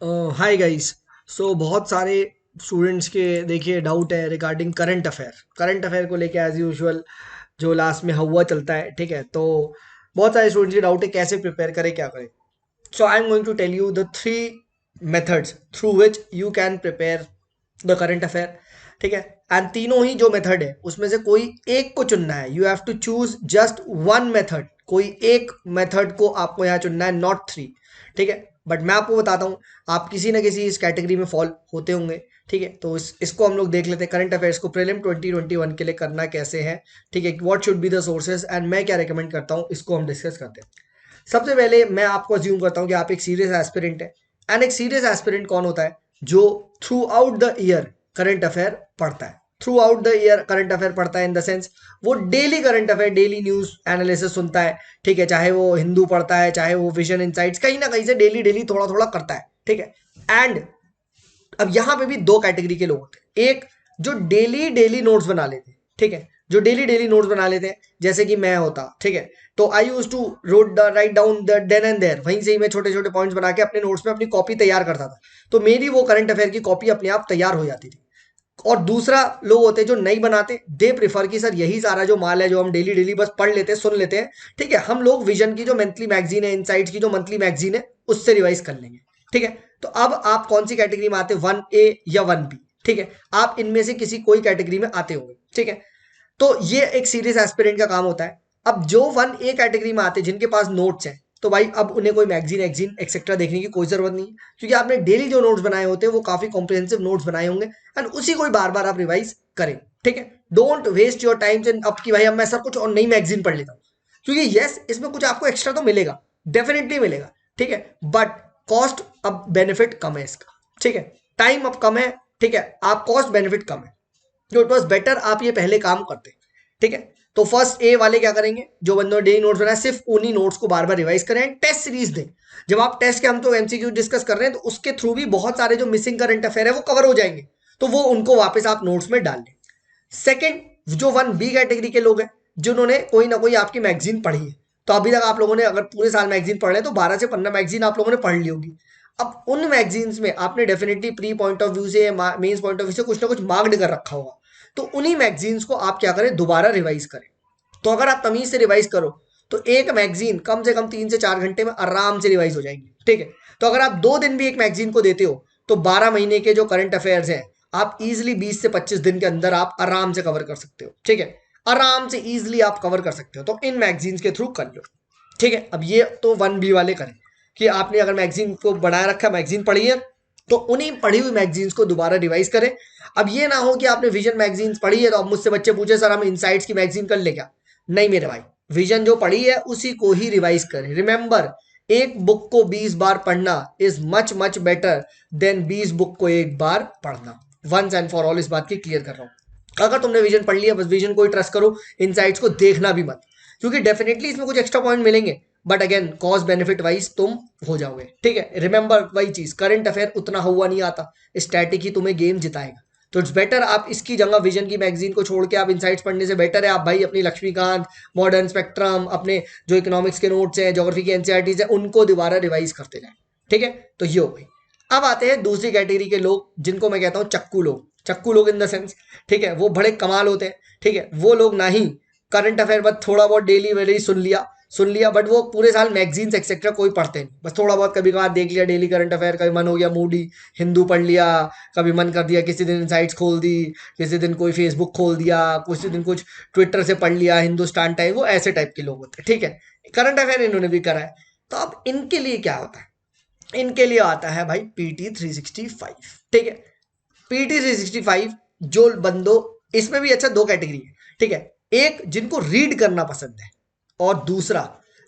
Hi guys. सो बहुत सारे students के देखिए डाउट है रिगार्डिंग करंट अफेयर को लेके एज यूजुअल जो लास्ट में हवा चलता है, ठीक है। तो बहुत सारे स्टूडेंट्स के डाउट है कैसे प्रिपेयर करें, क्या करें। So I am going to tell you the three methods through which you can prepare the current affair, ठीक है। एंड तीनों ही जो मेथड है उसमें से कोई एक को चुनना है। You have to choose just one method, कोई एक मेथड को आपको यहाँ चुनना है, नॉट थ्री, ठीक है। बट मैं आपको बताता हूँ, आप किसी ना किसी इस कैटेगरी में फॉल होते होंगे, ठीक है। तो इसको हम लोग देख लेते हैं, करंट अफेयर्स को प्रीलिम 2021 के लिए करना कैसे है, ठीक है। What should be the sources and मैं क्या रिकमेंड करता हूँ, इसको हम डिस्कस करते हैं। सबसे पहले मैं आपको अज्यूम करता हूँ कि आप एक सीरियस एस्पिरेंट है। एंड एक सीरियस एस्पिरेंट कौन होता है? जो through out the year current affair पढ़ता है। Through out the year current affair पढ़ता है इन द सेंस वो daily current affair, daily news analysis सुनता है, ठीक है। चाहे वो हिंदू पढ़ता है, चाहे वो विजन इनसाइट्स, कहीं ना कहीं से डेली डेली थोड़ा थोड़ा करता है, ठीक है। एंड अब यहां पे भी दो कैटेगरी के लोग होते हैं। एक जो डेली डेली नोट्स बना लेते हैं, ठीक है, जो डेली डेली नोट्स बना लेते हैं, जैसे कि मैं होता, ठीक है। तो I use to write down the then and there, वहीं से ही मैं छोटे छोटे पॉइंट्स बना के अपने नोट्स में अपनी कॉपी तैयार करता था। तो मेरी वो करंट अफेयर की कॉपी अपने आप तैयार हो जाती थी। और दूसरा लोग होते हैं जो नहीं बनाते, दे प्रिफर कि सर यही सारा जो माल है जो हम डेली डेली बस पढ़ लेते हैं, सुन लेते हैं, ठीक है, हम लोग विजन की जो मंथली मैगजीन है, इनसाइट्स की जो मंथली मैगजीन है, उससे रिवाइज कर लेंगे, ठीक है। तो अब आप कौन सी कैटेगरी में आते हैं, 1A या 1B, ठीक है। आप इनमें से किसी कोई कैटेगरी में आते होंगे, ठीक है। तो ये एक सीरियस एस्पिरेंट का काम होता है। अब जो 1A कैटेगरी में आते हैं जिनके पास नोट्स हैं, तो भाई अब उन्हें कोई मैगजीन एक्जीन एक्सेट्रा देखने की कोई जरूरत नहीं है, क्योंकि आपने डेली जो नोट्स बनाए होते हैं वो काफी कॉम्प्रिहेंसिव नोट्स बनाए होंगे, एंड उसी को बार बार आप रिवाइज करें, ठीक है। डोंट वेस्ट योर टाइम अब की भाई अब मैं सब कुछ और नई मैगजीन पढ़ लेता हूँ, क्योंकि यस इसमें कुछ आपको एक्स्ट्रा तो मिलेगा, डेफिनेटली मिलेगा, ठीक है। बट कॉस्ट अब बेनिफिट कम है इसका, ठीक है। टाइम अब कम है, ठीक है, आप कॉस्ट बेनिफिट कम है। जो इट वॉज बेटर आप ये पहले काम करते, ठीक है। तो फर्स्ट ए वाले क्या करेंगे, जो बंदों ने डेली नोट्स बनाए सिर्फ उन्हीं नोट्स को बार बार रिवाइज करें, टेस्ट सीरीज दें। जब आप टेस्ट के, हम तो एमसीक्यू डिस्कस कर रहे हैं, तो उसके थ्रू भी बहुत सारे जो मिसिंग करंट अफेयर है वो कवर हो जाएंगे, तो वो उनको वापस आप नोट्स में डाल लें। सेकंड, जो 1B कैटेगरी के लोग हैं, जिन्होंने कोई ना कोई आपकी मैगजीन पढ़ी है, तो अभी तक आप लोगों ने अगर पूरे साल मैगजीन पढ़ रहे हैं तो 12 से 15 मैगजीन आप लोगों ने पढ़ ली होगी। अब उन मैगजीन्स में आपने definitely pre point of view से, मेंस पॉइंट ऑफ व्यू से कुछ ना कुछ मार्क्ड कर रखा होगा। तो उन्हीं मैगजीन्स को आप क्या करें, दोबारा रिवाइज करें। तो अगर आप तमीज से रिवाइज करो तो एक मैगजीन कम से कम 3 से 4 घंटे में आराम से रिवाइज हो जाएंगी, ठीक है। तो अगर आप 2 दिन भी एक मैगजीन को देते हो तो 12 महीने के जो करंट अफेयर्स हैं आप इजिली 20 से 25 दिन के अंदर आप आराम से कवर कर सकते हो, ठीक है। आराम से इजिली आप कवर कर सकते हो, तो इन मैगजीन्स के थ्रू कर लो, ठीक है। अब ये तो 1B वाले करें कि आपने अगर मैगजीन को बनाए रखा, मैगजीन पढ़ी है, तो उन्हीं पढ़ी हुई मैगजीन्स को दोबारा रिवाइज करें। अब ये ना हो कि आपने विजन मैगजीन्स पढ़ी है तो अब मुझसे बच्चे पूछे सर हम इनसाइट्स की मैगजीन कर ले क्या। नहीं मेरे भाई, विजन जो पढ़ी है उसी को ही रिवाइज करें। रिमेंबर, एक बुक को 20 बार पढ़ना is much much better than 20 book को एक बार पढ़ना। वंस एंड फॉर ऑल इस बात की क्लियर कर रहा हूं। अगर तुमने विजन पढ़ लिया, बस विजन को ही ट्रस्ट करो, इनसाइट्स को देखना भी मत, क्योंकि डेफिनेटली इसमें कुछ एक्स्ट्रा पॉइंट मिलेंगे, but again cost benefit wise तुम हो जाओगे, ठीक है। रिमेंबर वही चीज, करंट अफेयर उतना हुआ नहीं आता, स्टैटिक ही तुम्हें गेम जिताएगा। तो इट्स बेटर आप इसकी जगह विजन की मैगजीन को छोड़ के आप इनसाइट्स पढ़ने से बेटर है आप भाई अपनी लक्ष्मीकांत, मॉडर्न स्पेक्ट्रम, अपने जो इकोनॉमिक्स के नोट्स हैं, ज्योग्राफी के एनसीईआरटीज है, उनको दोबारा रिवाइज करते जाए, ठीक है। तो ये हो गई। अब आते हैं दूसरी कैटेगरी के लोग, जिनको मैं कहता हूँ चक्कू लोग। चक्कू लोग इन द सेंस, ठीक है, वो बड़े कमाल होते हैं, ठीक है। वो लोग ना ही करंट अफेयर बस थोड़ा बहुत डेली वेली सुन लिया, बट वो पूरे साल मैगजीन्स एक्सेट्रा कोई पढ़ते नहीं, बस थोड़ा बहुत कभी कभार देख लिया डेली करंट अफेयर, कभी मन हो गया मूडी हिंदू पढ़ लिया, कभी मन कर दिया किसी दिन साइट्स खोल दी, किसी दिन कोई फेसबुक खोल दिया, किसी दिन कुछ ट्विटर से पढ़ लिया, हिंदुस्तान टाइम, वो ऐसे टाइप के लोग होते हैं, ठीक है। करंट अफेयर इन्होंने भी करा है। तो अब इनके लिए क्या होता है, इनके लिए आता है भाई PT 365, ठीक है। PT 365 जो बंदो, इसमें भी अच्छा दो कैटेगरी है, ठीक है। एक जिनको रीड करना पसंद है, और दूसरा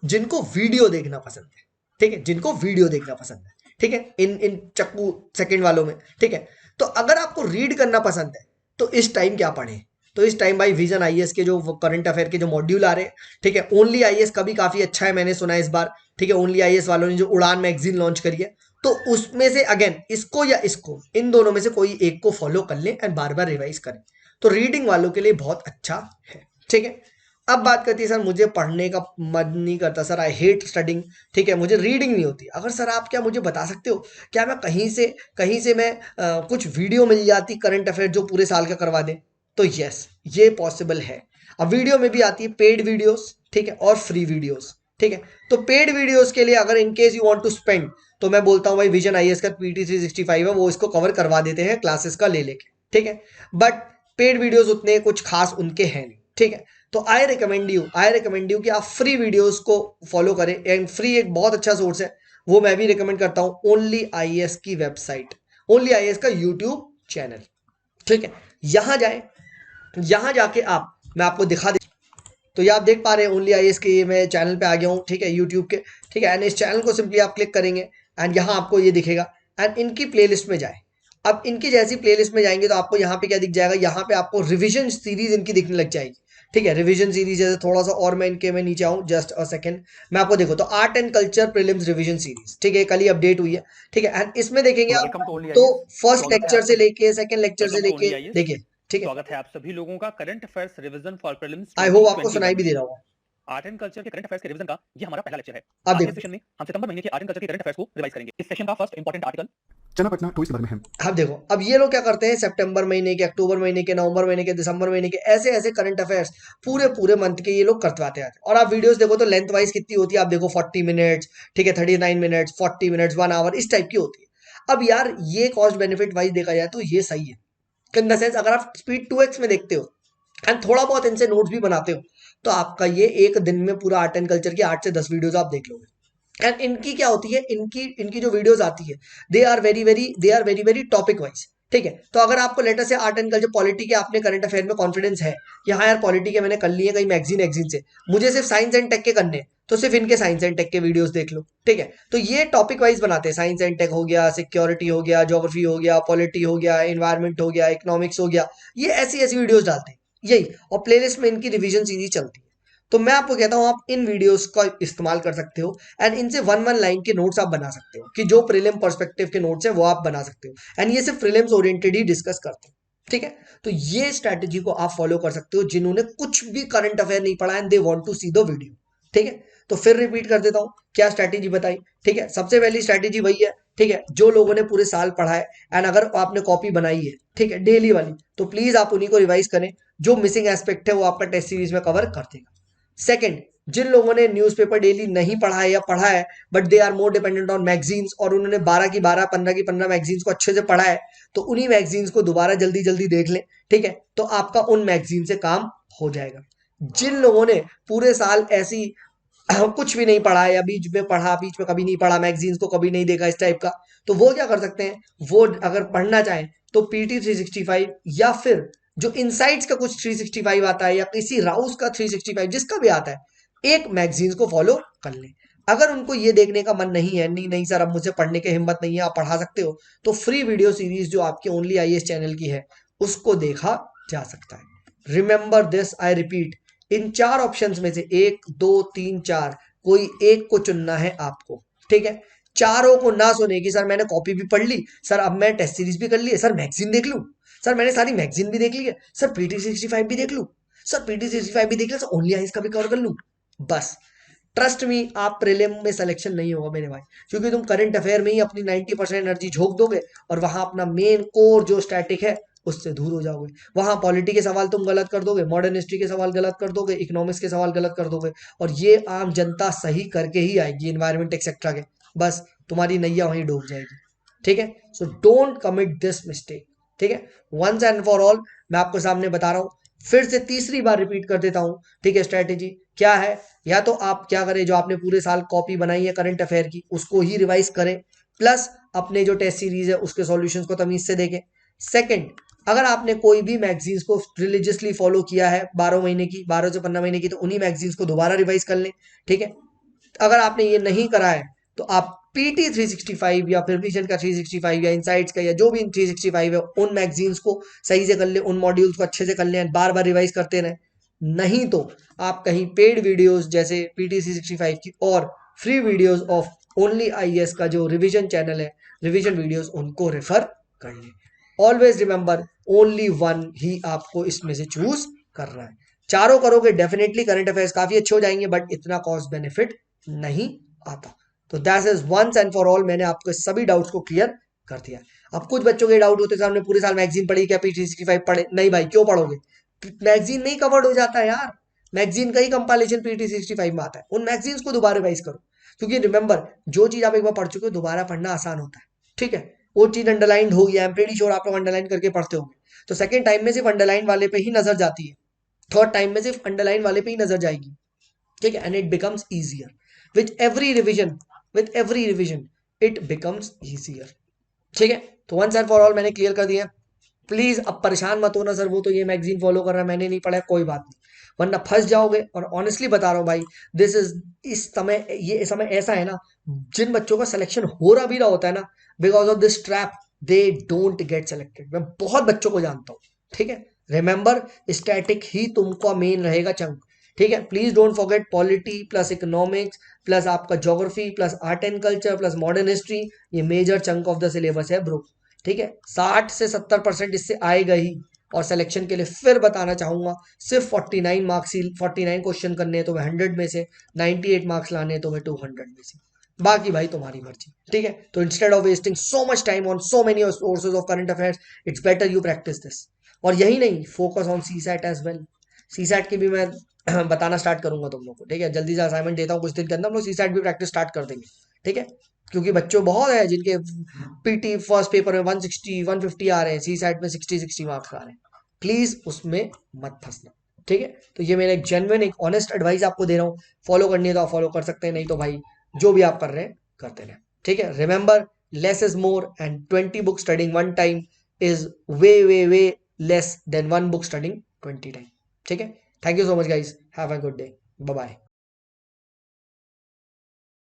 जिनको वीडियो देखना पसंद है, ठीक है, जिनको वीडियो देखना पसंद है, ठीक है, इन इन चक्कू सेकंड वालों में, ठीक है। तो अगर आपको रीड करना पसंद है तो इस टाइम क्या पढ़ें, तो इस टाइम भाई विजन आईएएस के जो करंट अफेयर के जो मॉड्यूल आ रहे हैं, ठीक है, ओनली आईएएस का भी काफी अच्छा है, मैंने सुना है इस बार, ठीक है। ओनली आईएएस वालों ने जो उड़ान मैगजीन लॉन्च करी है, तो उसमें से अगेन इसको या इसको, इन दोनों में से कोई एक को फॉलो कर लें एंड बार बार रिवाइज करें, तो रीडिंग वालों के लिए बहुत अच्छा है, ठीक है। अब बात करती है सर मुझे पढ़ने का मन नहीं करता सर, आई हेट स्टडिंग, ठीक है, मुझे रीडिंग नहीं होती। अगर सर आप क्या मुझे बता सकते हो क्या मैं कहीं से मैं कुछ वीडियो मिल जाती करंट अफेयर जो पूरे साल का करवा दे? तो यस, ये पॉसिबल है। अब वीडियो में भी आती है पेड वीडियोस, ठीक है, और फ्री वीडियोस, ठीक है। तो पेड वीडियोस के लिए अगर in case you want to spend, तो मैं बोलता हूँ भाई विजन आईएएस का PT365 है, वो इसको कवर करवा देते हैं क्लासेस का ले लेके, ठीक है। बट पेड वीडियोस उतने कुछ खास उनके हैं नहीं, ठीक है। तो आई रिकमेंड यू कि आप फ्री वीडियोस को फॉलो करें, एंड फ्री एक बहुत अच्छा सोर्स है, वो मैं भी रिकमेंड करता हूं, ओनली आईएएस की वेबसाइट, ओनली आईएएस का यूट्यूब चैनल, ठीक है। यहां जाए, यहां जाके आप, मैं आपको दिखा दे, तो ये आप देख पा रहे हैं ओनली आईएएस के, मैं चैनल पे आ गया हूँ, ठीक है, यूट्यूब के, ठीक है। एंड इस चैनल को सिंपली आप क्लिक करेंगे एंड यहाँ आपको ये दिखेगा, एंड इनकी प्लेलिस्ट में जाए। अब इनकी जैसी प्लेलिस्ट में जाएंगे तो आपको यहाँ पे क्या दिख जाएगा, यहाँ पे आपको रिवीजन सीरीज इनकी दिखने लग जाएगी, ठीक है। रिवीजन सीरीज जैसे थोड़ा सा और मैं इनके में नीचे आऊँ, जस्ट अ सेकंड, मैं आपको देखो तो art and culture prelims revision series, ठीक है, कल ही अपडेट हुई है, ठीक है। एंड इसमें देखेंगे आप वेलकम टू ओनली तो आईएएस। फर्स्ट लेक्चर से लेके सेकंड लेक्चर से वेलकम टू ओनली लेके आईएएस। देखिए, ठीक है। स्वागत है आप सभी लोगों का current affairs revision for prelims I hope आपको 2021 सुनाई भी में। दे रहा होगा। आर्ट एंड कल्चर के करंट अफेयर्स के रिवीजन का ये हमारा पहला लेक्चर है। आप आज के देखो, सेशन में हम सितंबर महीने के आर्ट एंड कल्चर के करंट अफेयर्स को रिवाइज करेंगे। इस सेशन का first important article Channapatna toys के बारे में है। अब देखो, अब ये लोग क्या करते हैं, सितंबर महीने के, अक्टूबर महीने के, नवंबर महीने के, दिसंबर महीने के, ऐसे ऐसे करंट अफेयर्स पूरे पूरे मंथ के ये लोग करवाते हैं। और आप वीडियोस देखो तो लेंथ वाइज कितनी होती है, आप देखो 40 मिनट्स, ठीक है, 39 मिनट्स, 40 मिनट्स, 1 आवर, इस टाइप की होती है। अब यार ये कॉस्ट बेनिफिट वाइज देखा जाए तो ये सही है, इन द सेंस अगर आप स्पीड 2x में देखते हो एंड थोड़ा बहुत इनसे नोट्स भी बनाते हो, तो आपका ये एक दिन में पूरा आर्ट एंड कल्चर की 8 से 10 वीडियोस आप देख लोगे। एंड इनकी क्या होती है, इनकी इनकी जो वीडियोस आती है, they are very very topic wise, ठीक है। तो अगर आपको लेटर से आर्ट एंड कल्चर पॉलिटी के अपने करंट अफेयर में कॉन्फिडेंस है कि हाँ यार पॉलिटी के मैंने कर लिए कहीं मैगजीन एग्जीन से, मुझे सिर्फ साइंस एंड टेक के करने हैं, तो सिर्फ इनके साइंस एंड टेक के वीडियोस देख लो, ठीक है। तो ये टॉपिक वाइज बनाते हैं, साइंस एंड टेक हो गया, सिक्योरिटी हो गया, ज्योग्राफी हो गया, पॉलिटी हो गया, एनवायरमेंट हो गया, इकोनॉमिक्स हो गया, ये ऐसी ऐसी वीडियोस डालते हैं यही, और प्लेलिस्ट में इनकी रिवीजन सीरीज चलती है। तो मैं आपको कहता हूं आप इन वीडियोस का इस्तेमाल कर सकते हो, एंड इनसे वन वन लाइन के नोट्स आप बना सकते हो, कि जो प्रीलिम पर्सपेक्टिव के नोट्स है वो आप बना सकते हो, एंड ये सिर्फ प्रीलिम्स ओरिएंटेड ही डिस्कस करते हैं, ठीक है। तो ये स्ट्रैटेजी को आप फॉलो कर सकते हो जिन्होंने कुछ भी करंट अफेयर नहीं पढ़ा and they want to see the video, ठीक है। तो फिर रिपीट कर देता हूं क्या स्ट्रैटेजी बताई, ठीक है। सबसे पहली स्ट्रैटेजी वही है, ठीक है, जो लोगों ने पूरे साल पढ़ा है एंड अगर आपने कॉपी बनाई है, ठीक है, डेली वाली, तो प्लीज आप उन्हीं को रिवाइज करें, जो मिसिंग एस्पेक्ट है वो आपका टेस्ट सीरीज में कवर कर देगा। सेकंड, जिन लोगों ने न्यूज़पेपर डेली नहीं पढ़ा है या पढ़ा है but they are more dependent on magazines, और उन्होंने 12 की 12, 15 की 15 मैगजीन्स को अच्छे से पढ़ा है, तो उन्हीं मैगजीन्स को दोबारा जल्दी जल्दी देख लें, ठीक है। तो आपका उन मैगजीन से काम हो जाएगा। जिन लोगों ने पूरे साल ऐसी कुछ भी नहीं पढ़ा है, या बीच में पढ़ा, बीच में कभी नहीं पढ़ा, मैगजीन्स को कभी नहीं देखा, इस टाइप का, तो वो क्या कर सकते हैं, वो अगर पढ़ना चाहें तो PT365 या फिर जो इनसाइट्स का कुछ 365 आता है, या किसी राउस का 365, जिसका भी आता है, एक मैगजीन्स को फॉलो कर लें। अगर उनको ये देखने का मन नहीं है, नहीं नहीं सर अब मुझे पढ़ने की हिम्मत नहीं है, आप पढ़ा सकते हो, तो फ्री वीडियो सीरीज जो आपके ओनली आईएएस चैनल की है उसको देखा जा सकता है। Remember this, I repeat, in 4 options में से 1 2 3 4 कोई एक को चुनना है आपको, ठीक है। चारों को ना सुने कि सर मैंने कॉपी भी पढ़ ली, सर अब मैं टेस्ट सीरीज भी कर ली है, सर मैगजीन देख लूं, सर मैंने सारी मैगजीन भी देख ली है, सर PT365 भी देख लूं, सर PT365 भी देख लिया, सर ओनली आईएएस का भी कवर कर लूं, बस ट्रस्ट मी आप प्रीलिम में सिलेक्शन नहीं होगा मेरे भाई, क्योंकि तुम करंट अफेयर में ही अपनी 90% एनर्जी झोंक दोगे और वहां अपना मेन कोर जो स्टैटिक है उससे दूर हो जाओगे। वहां पॉलिटी के सवाल तुम गलत कर दोगे, मॉडर्न हिस्ट्री के सवाल गलत कर दोगे, इकोनॉमिक्स के सवाल गलत कर दोगे, और ये आम जनता सही करके ही आएगी एनवायरमेंट एक्सेट्रा के, बस तुम्हारी नैया वहीं डूब जाएगी, ठीक है। So don't commit this mistake, ठीक है, वंस एंड फॉर ऑल। मैं आपको सामने बता रहा हूं, फिर से तीसरी बार रिपीट कर देता हूं, ठीक है। स्ट्रैटेजी क्या है, या तो आप क्या करें, जो आपने पूरे साल कॉपी बनाई है करंट अफेयर की उसको ही रिवाइज करें, प्लस अपने जो टेस्ट सीरीज है उसके सॉल्यूशंस को तमीज से देखें। सेकंड, अगर आपने कोई भी मैगजीन्स को रिलीजियसली फॉलो किया है 12 महीने की, 12 से 15 महीने की, तो उन्हीं मैगजीन्स को दोबारा रिवाइज कर लें, ठीक है। अगर आपने ये नहीं करा है तो आप PT365 या फिर विजन का 365 या इनसाइट्स का या जो भी 365 है उन मैगजीन्स को सही से कर ले, उन मॉड्यूल्स को अच्छे से कर लें, बार बार रिवाइज करते रहें। नहीं तो आप कहीं पेड वीडियोस जैसे PT365 की और free videos of only IAS का जो रिवीजन चैनल है, रिवीजन वीडियोस, उनको रेफर कर लें। ऑलवेज रिमेंबर, ओनली वन ही आपको इसमें से चूज करना है। चारों करोगे डेफिनेटली करंट अफेयर्स काफी अच्छे हो जाएंगे, बट इतना कॉस्ट बेनिफिट नहीं आता। तो that is once and for all, मैंने आपके सभी डाउट्स को क्लियर कर दिया। अब कुछ बच्चों के डाउट होते हैं, हमने पूरे साल मैगजीन पढ़ी, क्या P365 पढ़े? नहीं भाई, क्यों पढ़ोगे? मैगजीन में ही कवर्ड हो जाता है यार। मैगजीन का ही कंपाइलेशन P365 में आता है। उन मैगजीन्स को दोबारा रिवाइज करो, क्योंकि रिमेंबर, जो चीज आप एक बार पढ़ चुके हो दोबारा पढ़ना आसान होता है। ठीक है, वो चीज अंडरलाइन हो गई, आई एम प्रीटी श्योर आप लोग अंडरलाइन करके पढ़ते होंगे, तो सेकंड टाइम में सिर्फ अंडरलाइन वाले पे ही नजर जाती है, थर्ड टाइम में सिर्फ अंडरलाइन वाले पे ही नजर जाएगी। ठीक है, and it becomes easier with every revision, with every revision it becomes easier. ठीक है, तो वंस एंड फॉर ऑल मैंने क्लियर कर दिया। प्लीज अब परेशान मत होना, सर वो तो ये मैगजीन फॉलो कर रहा है, मैंने नहीं पढ़ा, कोई बात नहीं, वरना फंस जाओगे। और ऑनेस्टली बता रहा हूँ भाई, दिस इज, इस समय, ये समय ऐसा है ना, जिन बच्चों का सिलेक्शन हो रहा भी रहा होता है ना, because of this trap they don't get selected. मैं बहुत बच्चों को जानता हूँ। ठीक है, रिमेंबर, स्टैटिक ही तुमको मेन रहेगा चंक। ठीक है, please don't forget polity plus economics plus आपका geography plus art and culture plus modern history, ये major chunk of the syllabus है ब्रो। ठीक है, 60 से 70% इससे आएगा ही। और सिलेक्शन के लिए फिर बताना चाहूंगा, सिर्फ 49 मार्क्स ही, 49 क्वेश्चन करने हैं तो मैं 100 में से, 98 मार्क्स लाने हैं तो मैं 200 में से, बाकी भाई तुम्हारी मर्जी। ठीक है, तो instead of wasting so much time on so many sources of current affairs, it's better you practise this. और यही नहीं, focus on C SAT as well. C SAT की भी मैं बताना स्टार्ट करूंगा तुम लोग को। ठीक है, जल्दी से असाइनमेंट देता हूँ, कुछ दिन के अंदर हम लोग सी सैट भी प्रैक्टिस स्टार्ट कर देंगे। ठीक है, क्योंकि बच्चों बहुत है जिनके पीटी फर्स्ट पेपर में 160 150 आ रहे हैं, सी सैट में 60 मार्क्स आ रहे हैं। प्लीज उसमें मत फंसना। ठीक है, तो ये मेरा एक जेन्युइन, एक ऑनेस्ट एडवाइस आपको दे रहा हूँ। फॉलो करनी है तो आप फॉलो कर सकते हैं, नहीं तो भाई जो भी आप कर रहे हैं करते रहें। ठीक है, remember, less is more and 20 book studying one time is way way way less than one book studying 20 time. ठीक है, thank you so much guys, have a good day, bye bye.